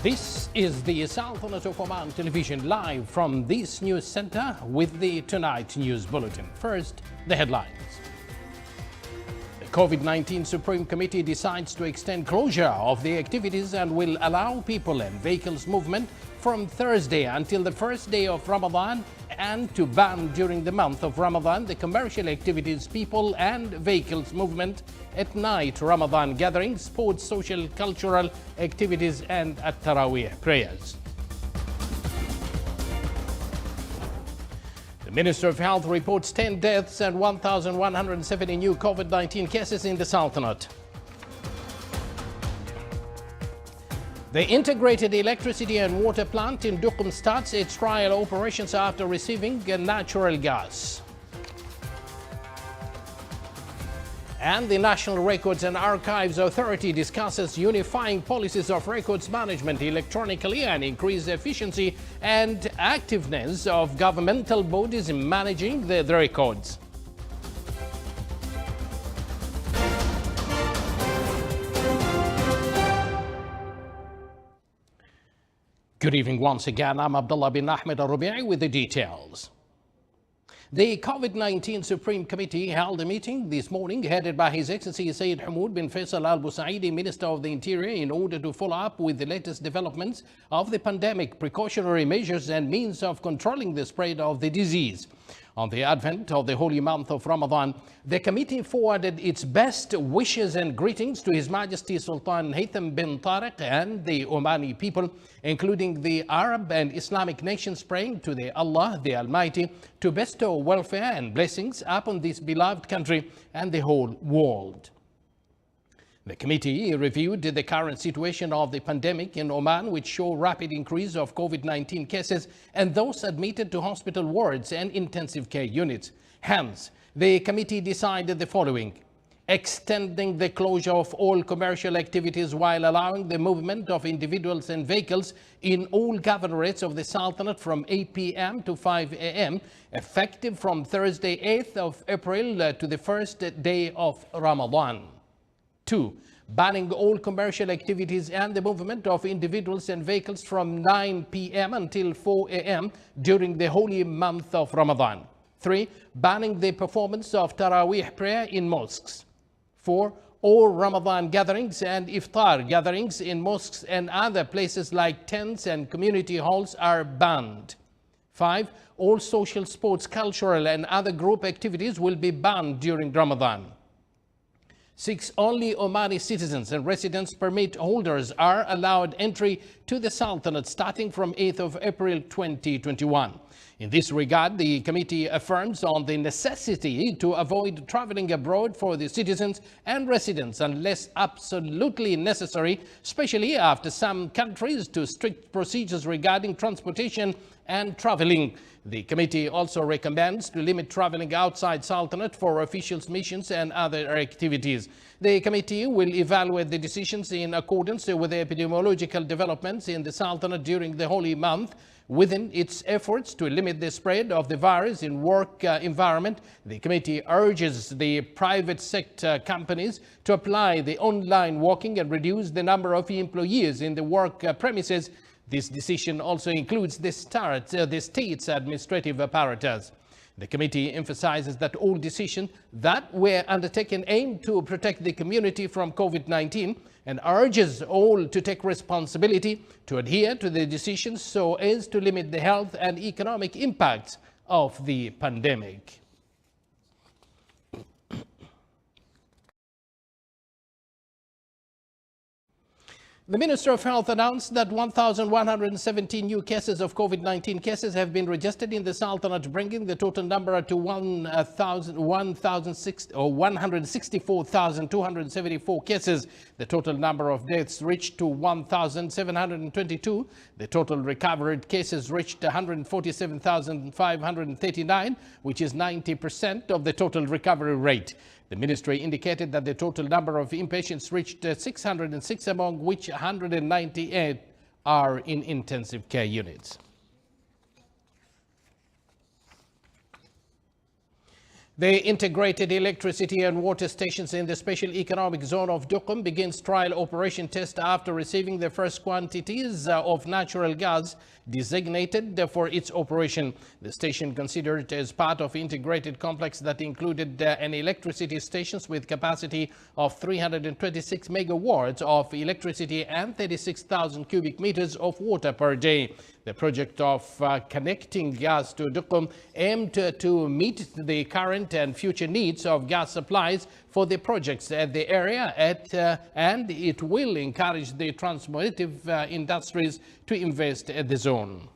This is the Sultanate of Oman television live from this news center with the Tonight News Bulletin. First, the headlines. The COVID-19 Supreme Committee decides to extend closure of the activities and will allow people and vehicles movement from Thursday until the first day of Ramadan, and to ban during the month of Ramadan the commercial activities, people and vehicles movement at night, Ramadan gatherings, sports, social, cultural activities, and at Taraweeh prayers. The Minister of Health reports 10 deaths and 1,170 new COVID-19 cases in the Sultanate. The integrated electricity and water plant in Duqm starts its trial operations after receiving natural gas. And the National Records and Archives Authority discusses unifying policies of records management electronically and increase efficiency and activeness of governmental bodies in managing the records. Good evening once again. I'm Abdullah bin Ahmed Al-Rubi'i with the details. The COVID-19 Supreme Committee held a meeting this morning headed by His Excellency Sayyid Hamoud bin Faisal Al-Busaidi, Minister of the Interior, in order to follow up with the latest developments of the pandemic, precautionary measures and means of controlling the spread of the disease. On the advent of the holy month of Ramadan, the committee forwarded its best wishes and greetings to His Majesty Sultan Haytham bin Tariq and the Omani people, including the Arab and Islamic nations, praying to the Allah the Almighty to bestow welfare and blessings upon this beloved country and the whole world. The committee reviewed the current situation of the pandemic in Oman, which show rapid increase of COVID-19 cases and those admitted to hospital wards and intensive care units. Hence, the committee decided the following: extending the closure of all commercial activities while allowing the movement of individuals and vehicles in all governorates of the Sultanate from 8 p.m. to 5 a.m., effective from Thursday 8th of April to the first day of Ramadan. 2. Banning all commercial activities and the movement of individuals and vehicles from 9 p.m. until 4 a.m. during the holy month of Ramadan. 3. Banning the performance of Taraweeh prayer in mosques. 4. All Ramadan gatherings and iftar gatherings in mosques and other places like tents and community halls are banned. 5. All social, sports, cultural and other group activities will be banned during Ramadan. 6. Only Omani citizens and residence permit holders are allowed entry to the Sultanate starting from 8th of April 2021. In this regard, the committee affirms on the necessity to avoid traveling abroad for the citizens and residents unless absolutely necessary, especially after some countries to strict procedures regarding transportation and traveling. The committee also recommends to limit traveling outside Sultanate for officials' missions and other activities. The committee will evaluate the decisions in accordance with the epidemiological developments in the Sultanate during the holy month. Within its efforts to limit the spread of the virus in work environment, the committee urges the private sector companies to apply the online working and reduce the number of employees in the work premises. This decision also includes the state's administrative apparatus. The committee emphasizes that all decisions that were undertaken aim to protect the community from COVID-19 and urges all to take responsibility to adhere to the decisions so as to limit the health and economic impacts of the pandemic. The Minister of Health announced that 1,117 new cases of COVID-19 cases have been registered in the Sultanate, bringing the total number to 164,274 cases. The total number of deaths reached to 1,722. The total recovered cases reached 147,539, which is 90% of the total recovery rate. The ministry indicated that the total number of inpatients reached 606, among which 198 are in intensive care units. The integrated electricity and water stations in the special economic zone of Duqm begins trial operation test after receiving the first quantities of natural gas designated for its operation. The station, considered as part of integrated complex that included an electricity stations with capacity of 326 megawatts of electricity and 36,000 cubic meters of water per day. The project of connecting gas to Duqm aimed to meet the current and future needs of gas supplies for the projects at the area and it will encourage the transformative industries to invest at the zone.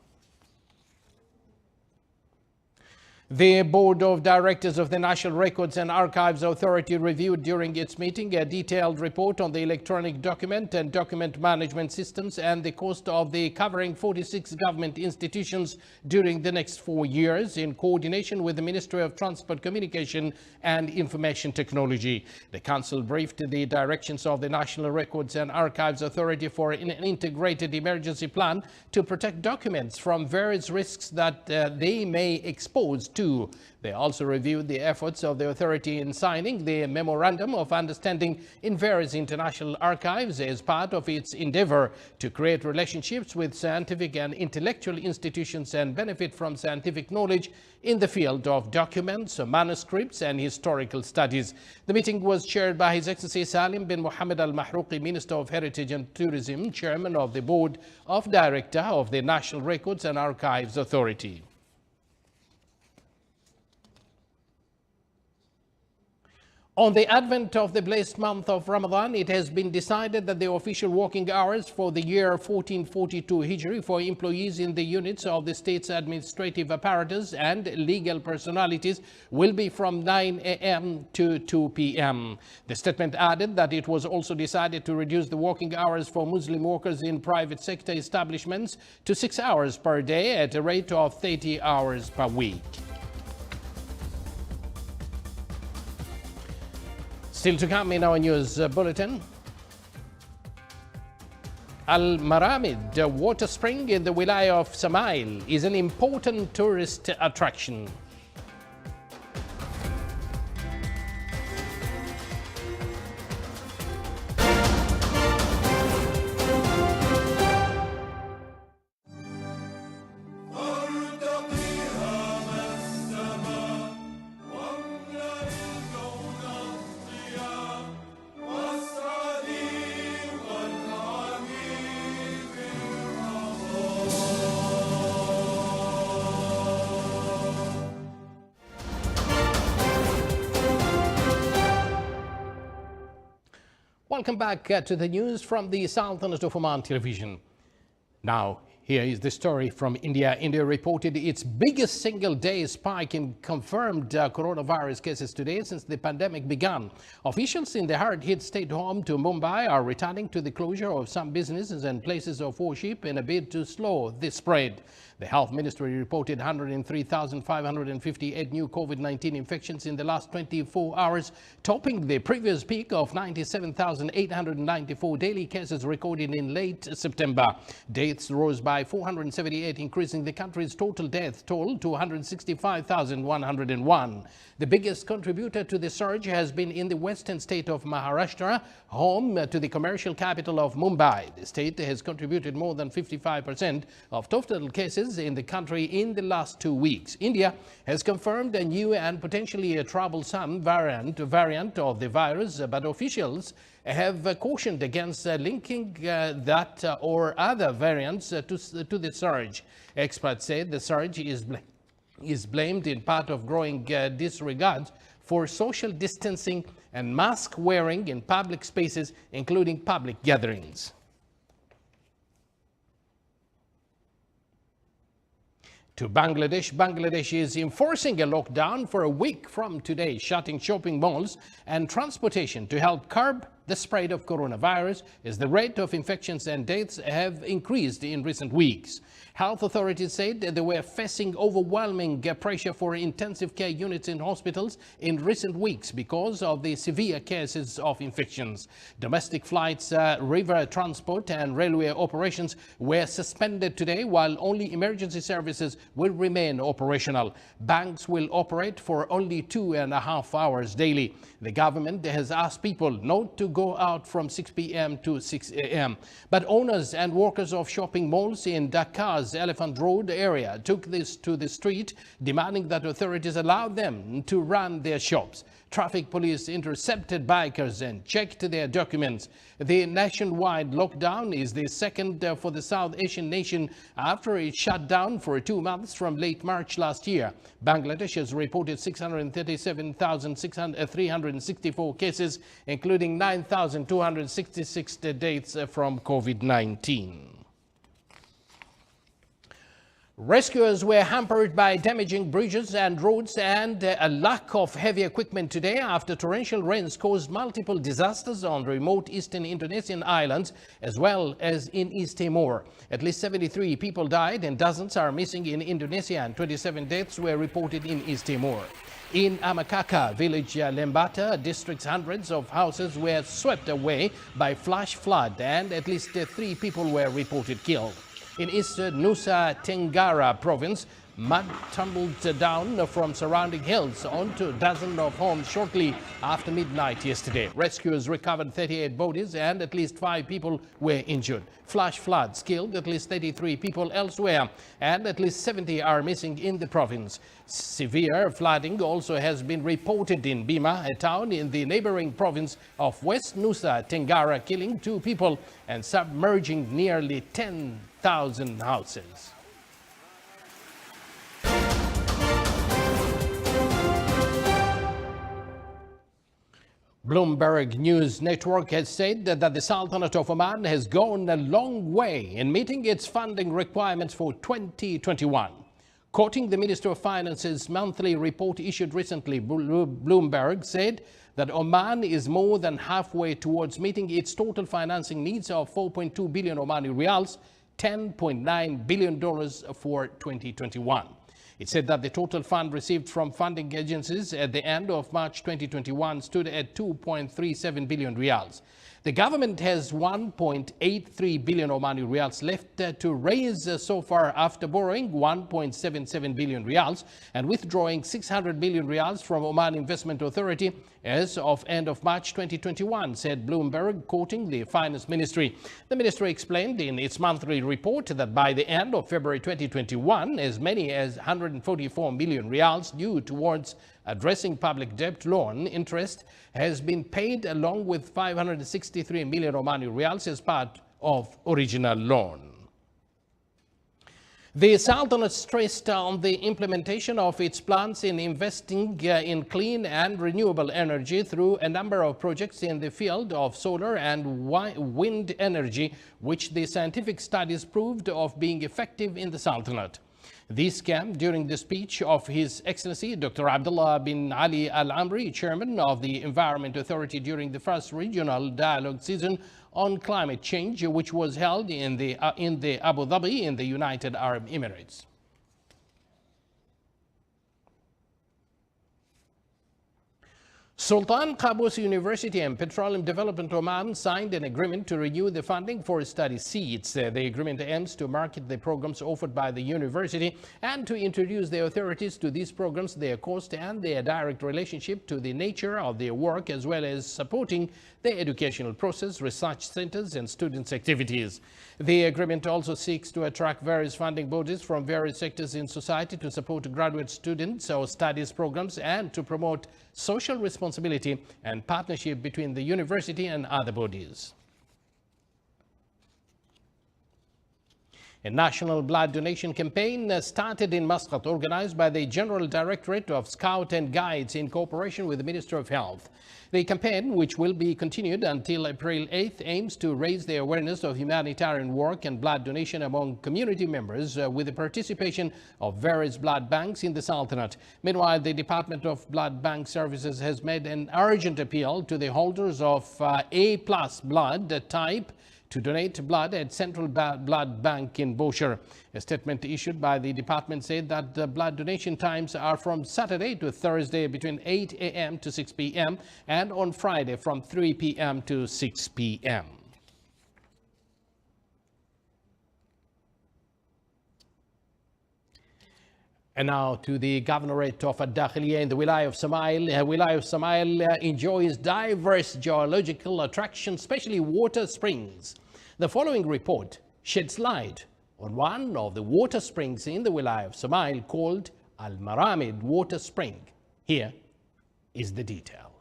The Board of Directors of the National Records and Archives Authority reviewed during its meeting a detailed report on the electronic document and document management systems and the cost of the covering 46 government institutions during the next 4 years in coordination with the Ministry of Transport, Communication and Information Technology. The Council briefed the directions of the National Records and Archives Authority for an integrated emergency plan to protect documents from various risks that they may expose to. They also reviewed the efforts of the authority in signing the Memorandum of Understanding in various international archives as part of its endeavor to create relationships with scientific and intellectual institutions and benefit from scientific knowledge in the field of documents, manuscripts and historical studies. The meeting was chaired by His Excellency Salim bin Mohammed Al Mahrouqi, Minister of Heritage and Tourism, Chairman of the Board of Directors of the National Records and Archives Authority. On the advent of the blessed month of Ramadan, it has been decided that the official working hours for the year 1442 Hijri for employees in the units of the state's administrative apparatus and legal personalities will be from 9 a.m. to 2 p.m. The statement added that it was also decided to reduce the working hours for Muslim workers in private sector establishments to 6 hours per day at a rate of 30 hours per week. Still to come in our news bulletin. Al Maramid water spring in the Wilaya of Samail is an important tourist attraction. Welcome back to the news from the Sultanate of Oman television. Now, here is the story from India. India reported its biggest single-day spike in confirmed coronavirus cases today since the pandemic began. Officials in the hard-hit state home to Mumbai are returning to the closure of some businesses and places of worship in a bid to slow the spread. The Health Ministry reported 103,558 new COVID-19 infections in the last 24 hours, topping the previous peak of 97,894 daily cases recorded in late September. Deaths rose by 478, increasing the country's total death toll to 165,101. The biggest contributor to the surge has been in the western state of Maharashtra, home to the commercial capital of Mumbai. The state has contributed more than 55% of total cases in the country in the last 2 weeks. India has confirmed a new and potentially a troublesome variant of the virus, but officials have cautioned against linking that or other variants to the surge. Experts say the surge is blamed in part of growing disregard for social distancing and mask wearing in public spaces, including public gatherings. To Bangladesh. Bangladesh is enforcing a lockdown for a week from today, shutting shopping malls and transportation to help curb the spread of coronavirus as the rate of infections and deaths have increased in recent weeks. Health authorities said that they were facing overwhelming pressure for intensive care units in hospitals in recent weeks because of the severe cases of infections. Domestic flights, river transport and railway operations were suspended today, while only emergency services will remain operational. Banks will operate for only 2.5 hours daily. The government has asked people not to go out from 6 p.m. to 6 a.m. But owners and workers of shopping malls in Dakar's Elephant Road area took this to the street, demanding that authorities allow them to run their shops. Traffic police intercepted bikers and checked their documents. The nationwide lockdown is the second for the South Asian nation after it shut down for 2 months from late March last year. Bangladesh has reported 637,364 cases, including 9,266 deaths from COVID-19. Rescuers were hampered by damaging bridges and roads and a lack of heavy equipment today after torrential rains caused multiple disasters on remote eastern Indonesian islands as well as in East Timor. At least 73 people died and dozens are missing in Indonesia, and 27 deaths were reported in East Timor. In Amakaka village, Lembata district's hundreds of houses were swept away by flash flood and at least 3 people were reported killed. In eastern Nusa Tenggara province, mud tumbled down from surrounding hills onto dozens of homes shortly after midnight yesterday. Rescuers recovered 38 bodies and at least 5 people were injured. Flash floods killed at least 33 people elsewhere and at least 70 are missing in the province. Severe flooding also has been reported in Bima, a town in the neighboring province of West Nusa Tenggara, killing 2 people and submerging nearly 10,000 houses. Bloomberg News Network has said that the Sultanate of Oman has gone a long way in meeting its funding requirements for 2021. Quoting the Minister of Finance's monthly report issued recently, Bloomberg said that Oman is more than halfway towards meeting its total financing needs of 4.2 billion Omani Riyals, $10.9 billion for 2021. It said that the total fund received from funding agencies at the end of March 2021 stood at 2.37 billion Riyals. The government has 1.83 billion Omani Riyals left to raise so far after borrowing 1.77 billion Riyals and withdrawing 600 million Riyals from Oman Investment Authority as of end of March 2021, said Bloomberg, quoting the Finance Ministry. The ministry explained in its monthly report that by the end of February 2021, as many as 144 million Riyals due towards addressing public debt loan interest has been paid, along with 563 million Omani Riyals as part of original loan. The Sultanate stressed on the implementation of its plans in investing in clean and renewable energy through a number of projects in the field of solar and wind energy, which the scientific studies proved of being effective in the Sultanate. This came during the speech of His Excellency Dr. Abdullah bin Ali Al Amri, Chairman of the Environment Authority, during the first regional dialogue season on climate change, which was held in the Abu Dhabi in the United Arab Emirates. Sultan Qaboos University and Petroleum Development Oman signed an agreement to renew the funding for study seats. The agreement aims to market the programs offered by the university and to introduce the authorities to these programs, their cost and their direct relationship to the nature of their work, as well as supporting the educational process, research centers and students' activities. The agreement also seeks to attract various funding bodies from various sectors in society to support graduate students or studies programs and to promote social responsibility and partnership between the university and other bodies. A national blood donation campaign started in Muscat, organized by the General Directorate of Scout and Guides in cooperation with the Ministry of Health. The campaign, which will be continued until April 8th, aims to raise the awareness of humanitarian work and blood donation among community members with the participation of various blood banks in the Sultanate. Meanwhile, the Department of Blood Bank Services has made an urgent appeal to the holders of A+ blood type to donate blood at Central Blood Bank in Boshar. A statement issued by the department said that the blood donation times are from Saturday to Thursday between 8 a.m. to 6 p.m. and on Friday from 3 p.m. to 6 p.m. And now to the governorate of Al-Dakhiliya in the Wilaya of Samail. Wilaya of Samail enjoys diverse geological attractions, especially water springs. The following report sheds light on one of the water springs in the Wilaya of Samail called Al-Maramid Water Spring. Here is the detail.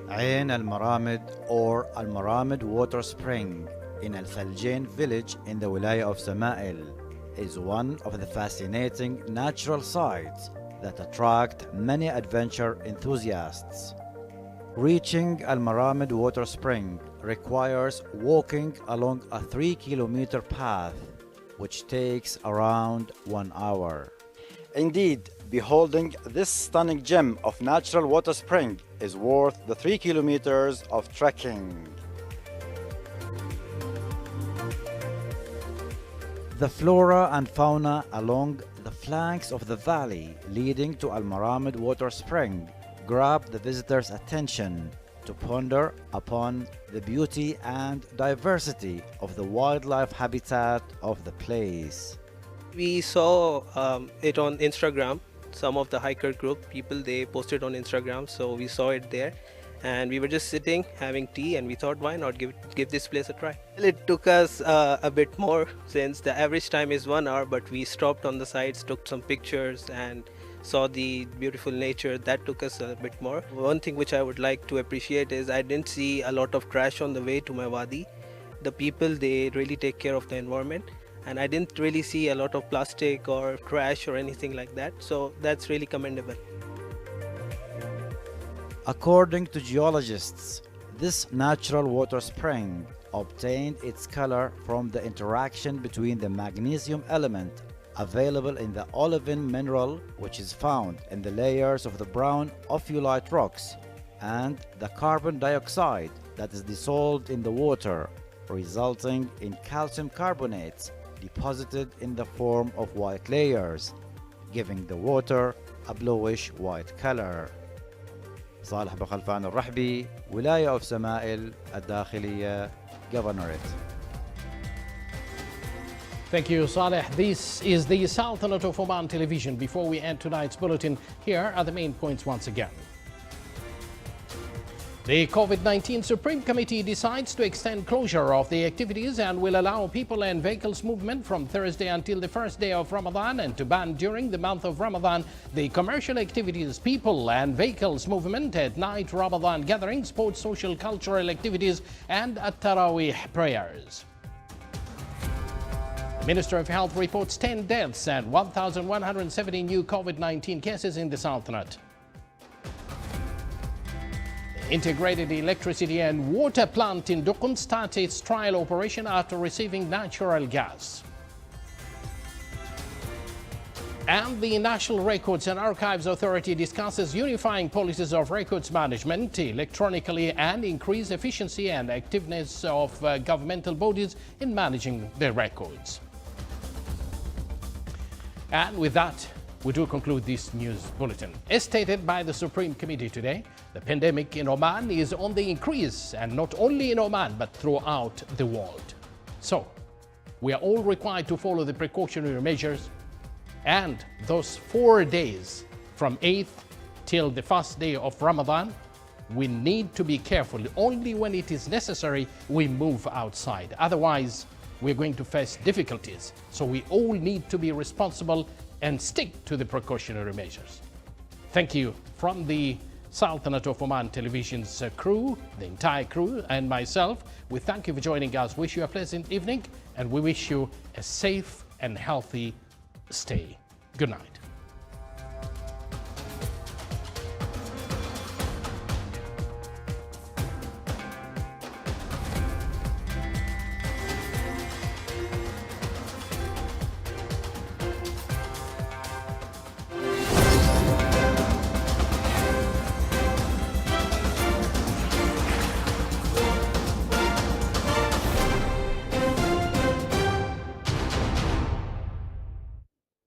Ain Al-Maramid or Al-Maramid Water Spring in Al-Thaljain village in the Wilaya of Samail is one of the fascinating natural sites that attract many adventure enthusiasts. Reaching Al-Maramid Water Spring requires walking along a 3-kilometer path, which takes around 1 hour. Indeed, beholding this stunning gem of natural water spring is worth the 3 kilometers of trekking. The flora and fauna along the flanks of the valley leading to Al-Maramid Water Spring grab the visitor's attention to ponder upon the beauty and diversity of the wildlife habitat of the place. We saw it on Instagram. Some of the hiker group people, they posted on Instagram, so we saw it there. And we were just sitting having tea and we thought, why not give this place a try. It took us a bit more, since the average time is 1 hour, but we stopped on the sides, took some pictures and saw the beautiful nature. That took us a bit more. One thing which I would like to appreciate is I didn't see a lot of trash on the way to my wadi. The people, they really take care of the environment, and I didn't really see a lot of plastic or trash or anything like that, so that's really commendable. According to geologists, this natural water spring obtained its color from the interaction between the magnesium element available in the olivine mineral, which is found in the layers of the brown ophiolite rocks, and the carbon dioxide that is dissolved in the water, resulting in calcium carbonates deposited in the form of white layers, giving the water a bluish white color. صالح بخلفان الرحبي, Wilaya of Samail, Al-Dakhiliya Governorate. Thank you, Saleh. This is the Sultanate of Oman television. Before we end tonight's bulletin, here are the main points once again. The COVID-19 Supreme Committee decides to extend closure of the activities and will allow people and vehicles movement from Thursday until the first day of Ramadan, and to ban during the month of Ramadan the commercial activities, people and vehicles movement at night, Ramadan gatherings, sports, social, cultural activities and at Taraweeh prayers. The Minister of Health reports 10 deaths and 1,170 new COVID-19 cases in the Sultanate. Integrated electricity and water plant in Duqm starts its trial operation after receiving natural gas. And the National Records and Archives Authority discusses unifying policies of records management electronically and increase efficiency and effectiveness of governmental bodies in managing their records. And with that, we do conclude this news bulletin. As stated by the Supreme Committee today, the pandemic in Oman is on the increase, and not only in Oman but throughout the world. So, we are all required to follow the precautionary measures, and those 4 days from 8th till the first day of Ramadan, we need to be careful. Only when it is necessary, we move outside. Otherwise, we're going to face difficulties. So we all need to be responsible and stick to the precautionary measures. Thank you from the Sultanate of Oman Television's crew, the entire crew, and myself, we thank you for joining us, wish you a pleasant evening, and we wish you a safe and healthy stay. Good night.